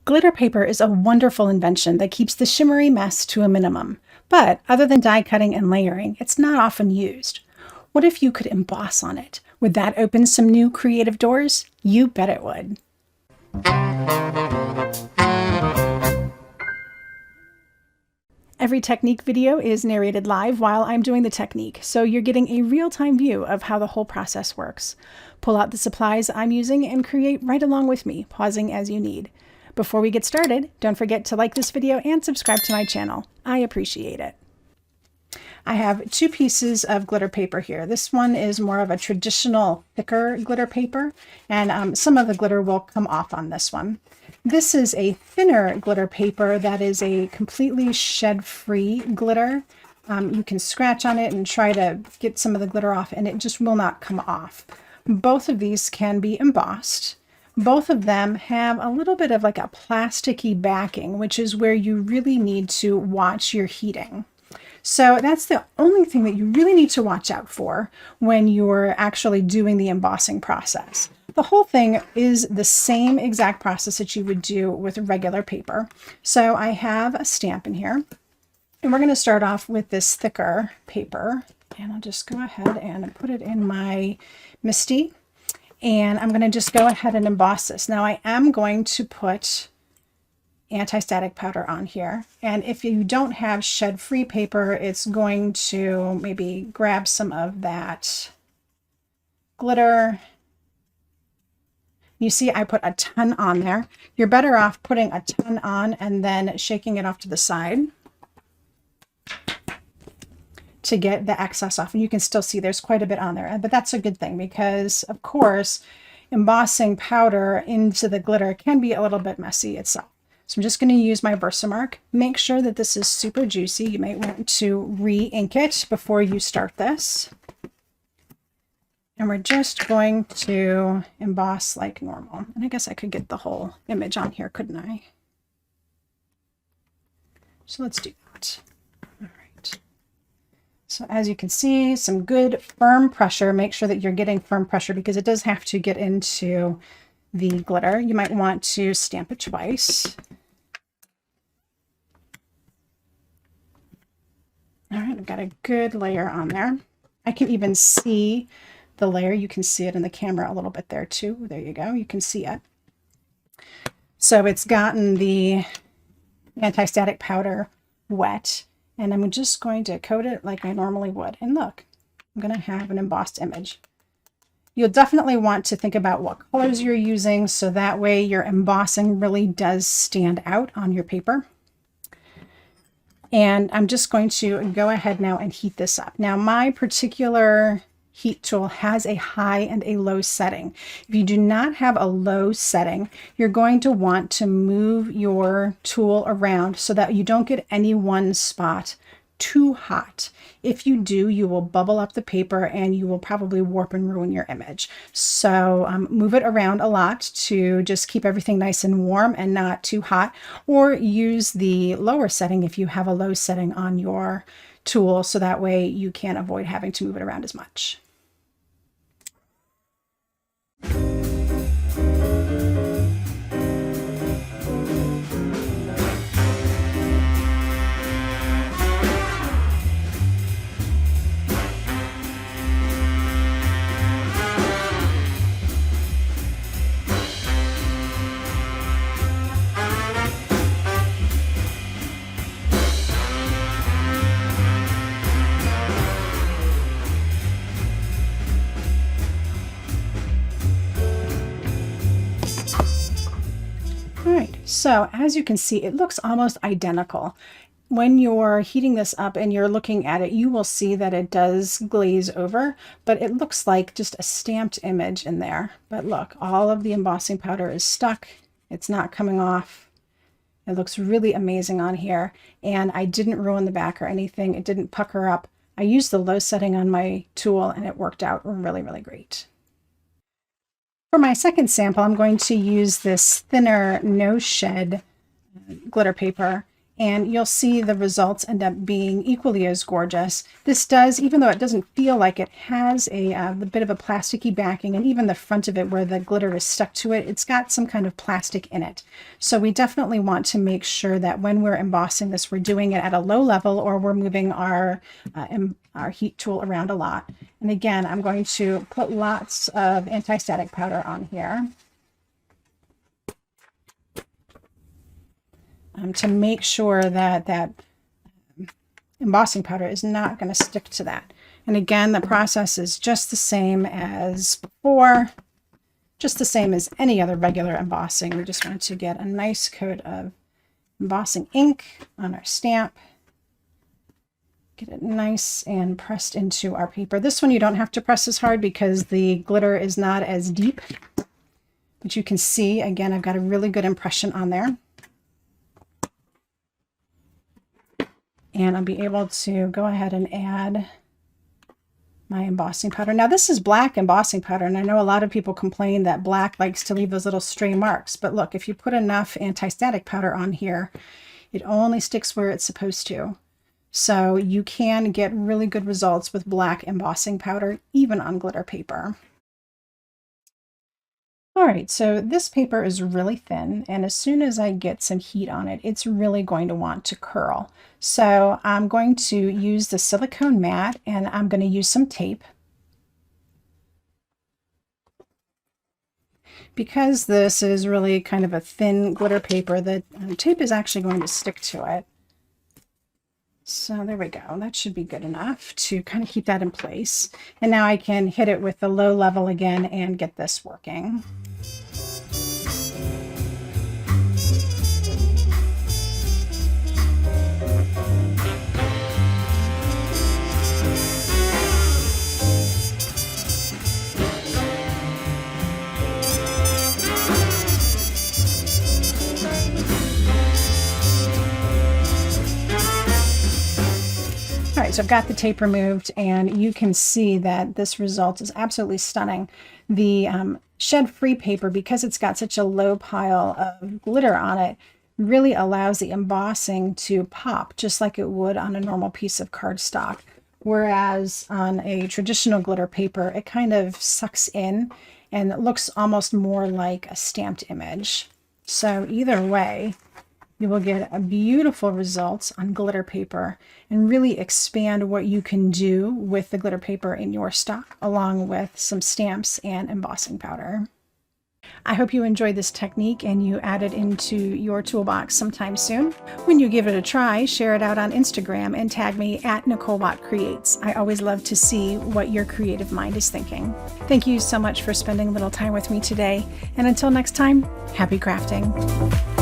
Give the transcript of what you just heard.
Glitter paper is a wonderful invention that keeps the shimmery mess to a minimum, but other than die cutting and layering, it's not often used. What if you could emboss on it? Would that open some new creative doors? You bet it would. Every technique video is narrated live while I'm doing the technique, so you're getting a real-time view of how the whole process works. Pull out the supplies I'm using and create right along with me, pausing as you need. Before we get started, don't forget to like this video and subscribe to my channel. I appreciate it. I have two pieces of glitter paper here. This one is more of a traditional thicker glitter paper, and some of the glitter will come off on this one. This is a thinner glitter paper that is a completely shed-free glitter. You can scratch on it and try to get some of the glitter off, and it just will not come off. Both of these can be embossed. Both of them have a little bit of like a plasticky backing, which is where you really need to watch your heating. So that's the only thing that you really need to watch out for when you're actually doing the embossing process. The whole thing is the same exact process that you would do with regular paper. So I have a stamp in here, and we're going to start off with this thicker paper. And I'll just go ahead and put it in my MISTI. And I'm going to just go ahead and emboss this. Now I am going to put anti-static powder on here. And if you don't have shed-free paper, it's going to maybe grab some of that glitter. You see, I put a ton on there. You're better off putting a ton on and then shaking it off to the side to get the excess off. And you can still see there's quite a bit on there, but that's a good thing because, of course, embossing powder into the glitter can be a little bit messy itself. So I'm just going to use my Versamark. Make sure that this is super juicy. You might want to re-ink it before you start this. And we're just going to emboss like normal. And I guess I could get the whole image on here, couldn't I? So let's do that. All right. So as you can see, some good firm pressure. Make sure that you're getting firm pressure because it does have to get into the glitter. You might want to stamp it twice. All right, I've got a good layer on there. I can even see the layer. You can see it in the camera a little bit there too. There you go. You can see it. So it's gotten the anti-static powder wet, and I'm just going to coat it like I normally would. And look, I'm going to have an embossed image. You'll definitely want to think about what colors you're using so that way your embossing really does stand out on your paper. And I'm just going to go ahead now and heat this up. Now my particular heat tool has a high and a low setting. If you do not have a low setting, you're going to want to move your tool around so that you don't get any one spot too hot. If you do, you will bubble up the paper and you will probably warp and ruin your image. So move it around a lot to just keep everything nice and warm and not too hot, or use the lower setting if you have a low setting on your tool, so that way you can avoid having to move it around as much. So as you can see, it looks almost identical. When you're heating this up and you're looking at it, you will see that it does glaze over, but it looks like just a stamped image in there. But look, all of the embossing powder is stuck. It's not coming off. It looks really amazing on here. And I didn't ruin the back or anything. It didn't pucker up. I used the low setting on my tool and it worked out really, really great. For my second sample, I'm going to use this thinner no shed glitter paper, and you'll see the results end up being equally as gorgeous. This does, even though it doesn't feel like it, has a bit of a plasticky backing, and even the front of it where the glitter is stuck to it, it's got some kind of plastic in it. So we definitely want to make sure that when we're embossing this, we're doing it at a low level, or we're moving our heat tool around a lot. And again, I'm going to put lots of anti-static powder on here. To make sure that that embossing powder is not going to stick to that. And again, the process is just the same as before, just the same as any other regular embossing. We just want to get a nice coat of embossing ink on our stamp, get it nice and pressed into our paper. This one you don't have to press as hard because the glitter is not as deep, but you can see, again, I've got a really good impression on there. And I'll be able to go ahead and add my embossing powder. Now this is black embossing powder, and I know a lot of people complain that black likes to leave those little stray marks, but look, if you put enough anti-static powder on here, it only sticks where it's supposed to. So you can get really good results with black embossing powder, even on glitter paper. All right, so this paper is really thin, and as soon as I get some heat on it, it's really going to want to curl. So I'm going to use the silicone mat, and I'm going to use some tape. Because this is really kind of a thin glitter paper, the tape is actually going to stick to it. So there we go. That should be good enough to kind of keep that in place. And now I can hit it with the low level again and get this working. All right, so I've got the tape removed, and you can see that this result is absolutely stunning. The shed-free paper, because it's got such a low pile of glitter on it, really allows the embossing to pop just like it would on a normal piece of cardstock. Whereas on a traditional glitter paper, it kind of sucks in and it looks almost more like a stamped image. So either way, you will get a beautiful results on glitter paper and really expand what you can do with the glitter paper in your stock, along with some stamps and embossing powder. I hope you enjoyed this technique and you add it into your toolbox sometime soon. When you give it a try, share it out on Instagram and tag me at @NicoleWattCreates. I always love to see what your creative mind is thinking. Thank you so much for spending a little time with me today. And until next time, happy crafting.